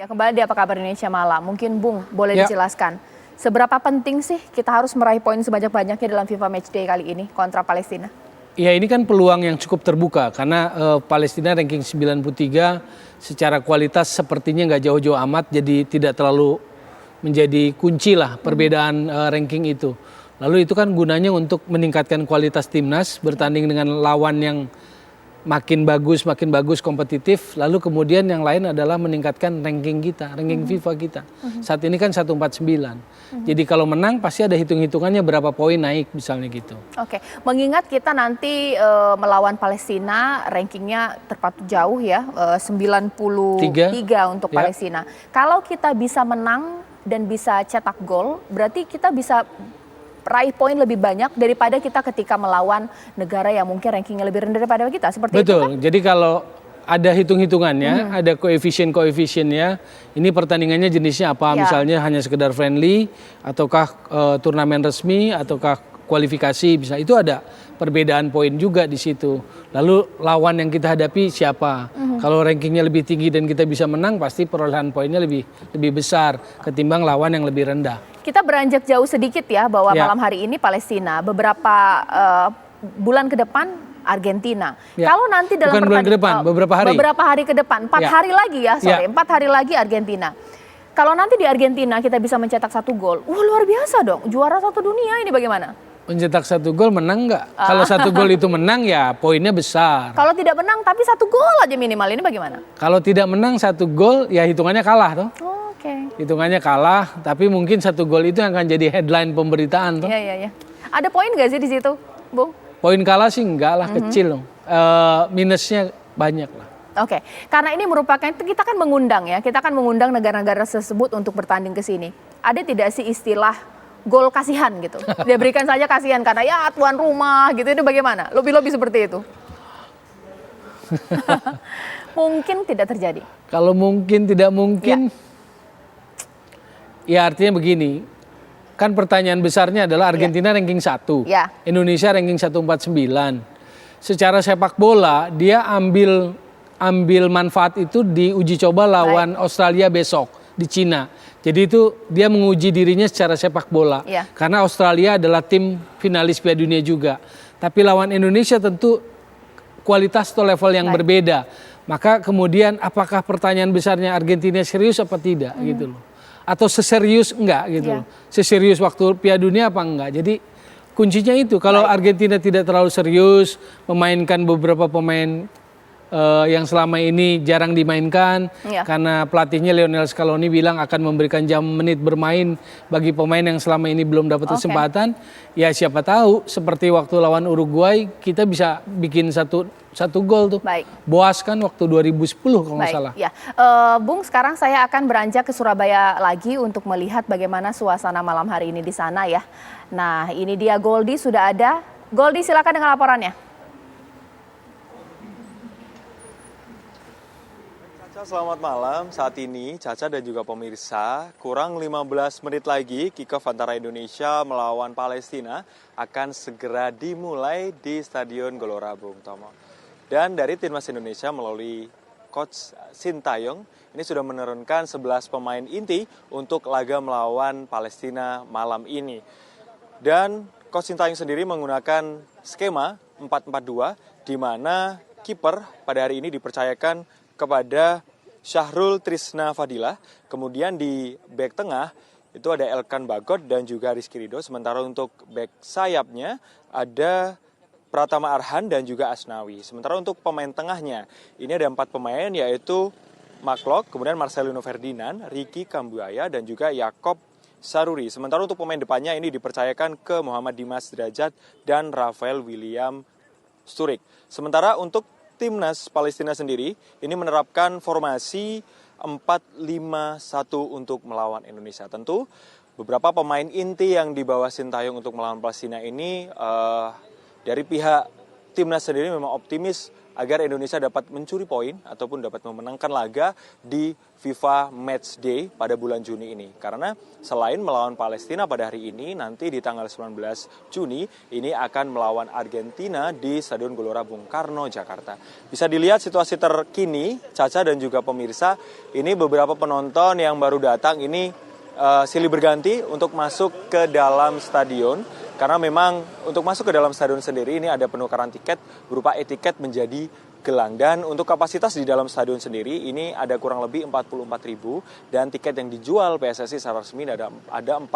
Ya, kembali di Apa Kabar Indonesia Malam. Mungkin Bung boleh Ya. dijelaskan seberapa penting sih kita harus meraih poin sebanyak-banyaknya dalam FIFA Matchday kali ini kontra Palestina? Ya, ini kan peluang yang cukup terbuka karena Palestina ranking 93 secara kualitas sepertinya nggak jauh-jauh amat, jadi tidak terlalu menjadi kunci lah perbedaan ranking itu. Lalu itu kan gunanya untuk meningkatkan kualitas timnas bertanding dengan lawan yang makin bagus kompetitif, lalu kemudian yang lain adalah meningkatkan ranking kita, ranking FIFA kita. Saat ini kan 149. Jadi kalau menang pasti ada hitung-hitungannya berapa poin naik misalnya gitu. Oke, mengingat kita nanti melawan Palestina rankingnya terpatut jauh ya, 93 untuk Ya. Palestina. Kalau kita bisa menang dan bisa cetak gol, berarti kita bisa raih poin lebih banyak daripada kita ketika melawan negara yang mungkin rankingnya lebih rendah daripada kita. Seperti itu kan? Betul, jadi kalau ada hitung-hitungannya, ada koefisien-koefisiennya, ini pertandingannya jenisnya apa, Ya. misalnya hanya sekedar friendly, ataukah turnamen resmi, ataukah kualifikasi, bisa itu ada perbedaan poin juga di situ. Lalu lawan yang kita hadapi siapa? Kalau rankingnya lebih tinggi dan kita bisa menang, pasti perolehan poinnya lebih besar ketimbang lawan yang lebih rendah. Kita beranjak jauh sedikit ya bahwa Ya. malam hari ini Palestina, beberapa bulan ke depan Argentina. Ya. Kalau nanti dalam Bukan bulan ke depan, beberapa hari. Beberapa hari ke depan, 4 Ya. hari lagi ya, sorry, Ya. 4 hari lagi Argentina. Kalau nanti di Argentina kita bisa mencetak 1 gol, luar biasa dong, juara 1 dunia ini bagaimana? Mencetak 1 gol menang nggak? Kalau 1 gol itu menang ya poinnya besar. Kalau tidak menang tapi 1 gol aja minimal, ini bagaimana? Kalau tidak menang 1 gol ya hitungannya kalah toh. Oke. Hitungannya kalah, tapi mungkin 1 gol itu yang akan jadi headline pemberitaan toh. Iya. Ada poin nggak sih di situ, Bung? Poin kalah sih enggak lah, kecil loh. Minusnya banyak lah. Oke, karena ini merupakan, kita kan mengundang ya, kita kan mengundang negara-negara tersebut untuk bertanding ke sini. Ada tidak sih istilah gol kasihan gitu? Dia berikan saja kasihan karena ya tuan rumah gitu, itu bagaimana? Lobby-lobby seperti itu? Mungkin tidak terjadi. Kalau mungkin tidak mungkin, ya artinya begini, kan pertanyaan besarnya adalah Argentina ranking 1, Ya. Indonesia ranking 149. Secara sepak bola dia ambil manfaat itu di uji coba lawan Australia besok di Cina. Jadi itu dia menguji dirinya secara sepak bola. Ya. Karena Australia adalah tim finalis Piala Dunia juga. Tapi lawan Indonesia tentu kualitas atau level yang berbeda. Maka kemudian apakah pertanyaan besarnya Argentina serius apa tidak gitu loh. Atau seserius enggak gitu loh. Seserius waktu Piala Dunia apa enggak. Jadi kuncinya itu, kalau Argentina tidak terlalu serius memainkan beberapa pemain yang selama ini jarang dimainkan, karena pelatihnya Lionel Scaloni bilang akan memberikan jam menit bermain bagi pemain yang selama ini belum dapat kesempatan. Ya siapa tahu seperti waktu lawan Uruguay kita bisa bikin satu gol tuh. Boas kan waktu 2010 kalau nggak salah. Ya. Bung, sekarang saya akan beranjak ke Surabaya lagi untuk melihat bagaimana suasana malam hari ini di sana ya. Nah, ini dia Goldi sudah ada. Goldi, silakan dengan laporannya. Caca, selamat malam. Saat ini Caca dan juga pemirsa, kurang 15 menit lagi kick-off antara Indonesia melawan Palestina akan segera dimulai di Stadion Gelora Bung Tomo. Dan dari timnas Indonesia melalui Coach Sintayong ini sudah menurunkan 11 pemain inti untuk laga melawan Palestina malam ini. Dan Coach Sintayong sendiri menggunakan skema 4-4-2 di mana kiper pada hari ini dipercayakan kepada Syahrul Trisna Fadilah. Kemudian di bek tengah itu ada Elkan Bagot dan juga Rizky Ridho. Sementara untuk bek sayapnya ada Pratama Arhan dan juga Asnawi. Sementara untuk pemain tengahnya ini ada 4 pemain yaitu Maklok, kemudian Marcelino Ferdinand, Ricky Kambuaya dan juga Yakob Saruri. Sementara untuk pemain depannya ini dipercayakan ke Muhammad Dimas Derajat dan Rafael William Sturik. Sementara untuk timnas Palestina sendiri ini menerapkan formasi 4-5-1 untuk melawan Indonesia. Tentu beberapa pemain inti yang dibawa Sintayong untuk melawan Palestina ini dari pihak timnas sendiri memang optimis agar Indonesia dapat mencuri poin ataupun dapat memenangkan laga di FIFA Match Day pada bulan Juni ini. Karena selain melawan Palestina pada hari ini, nanti di tanggal 19 Juni ini akan melawan Argentina di Stadion Gelora Bung Karno, Jakarta. Bisa dilihat situasi terkini, Caca dan juga pemirsa, ini beberapa penonton yang baru datang ini silih berganti untuk masuk ke dalam stadion. Karena memang untuk masuk ke dalam stadion sendiri ini ada penukaran tiket berupa e-tiket menjadi gelang. Dan untuk kapasitas di dalam stadion sendiri ini ada kurang lebih 44.000 dan tiket yang dijual PSSI secara resmi ada 40.000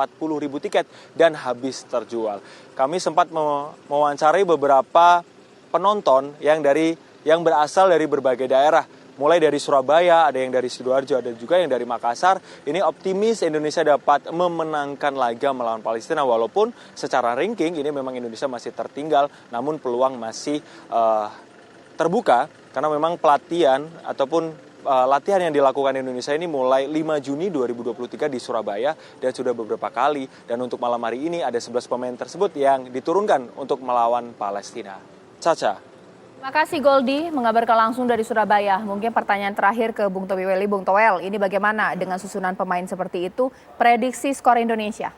tiket dan habis terjual. Kami sempat mewawancarai beberapa penonton yang berasal dari berbagai daerah. Mulai dari Surabaya, ada yang dari Sidoarjo, ada juga yang dari Makassar. Ini optimis Indonesia dapat memenangkan laga melawan Palestina. Walaupun secara ranking ini memang Indonesia masih tertinggal, namun peluang masih terbuka. Karena memang pelatihan ataupun latihan yang dilakukan Indonesia ini mulai 5 Juni 2023 di Surabaya dan sudah beberapa kali. Dan untuk malam hari ini ada 11 pemain tersebut yang diturunkan untuk melawan Palestina. Caca. Terima kasih Goldi, mengabarkan langsung dari Surabaya. Mungkin pertanyaan terakhir ke Bung Towiweli, Bung Toel, ini bagaimana dengan susunan pemain seperti itu, prediksi skor Indonesia?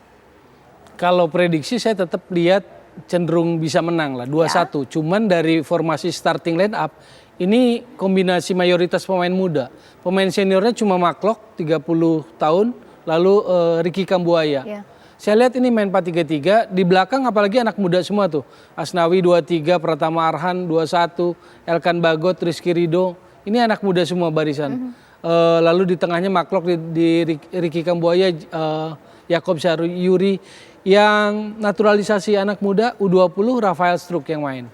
Kalau prediksi saya tetap lihat cenderung bisa menang lah, 2-1. Cuman dari formasi starting line up, ini kombinasi mayoritas pemain muda. Pemain seniornya cuma Maklok, 30 tahun, lalu Ricky Kambuaya. Ya. Saya lihat ini main 4-3-3, di belakang apalagi anak muda semua tuh. Asnawi 23, Pratama Arhan 21, Elkan Bagot, Rizky Ridho. Ini anak muda semua barisan. Lalu di tengahnya Maklok, di Ricky Kambuaya, Yakob Yuri. Yang naturalisasi anak muda U20 Rafael Struik yang main.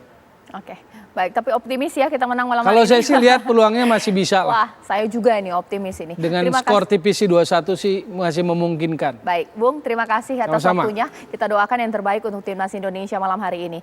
Oke, baik. Tapi optimis ya kita menang malam hari ini. Kalau saya sih lihat peluangnya masih bisa lah. Wah, saya juga ini optimis ini. Dengan skor tipis sih 2-1 sih masih memungkinkan. Baik, Bung, terima kasih atas Sama-sama. waktunya. Kita doakan yang terbaik untuk timnas Indonesia malam hari ini.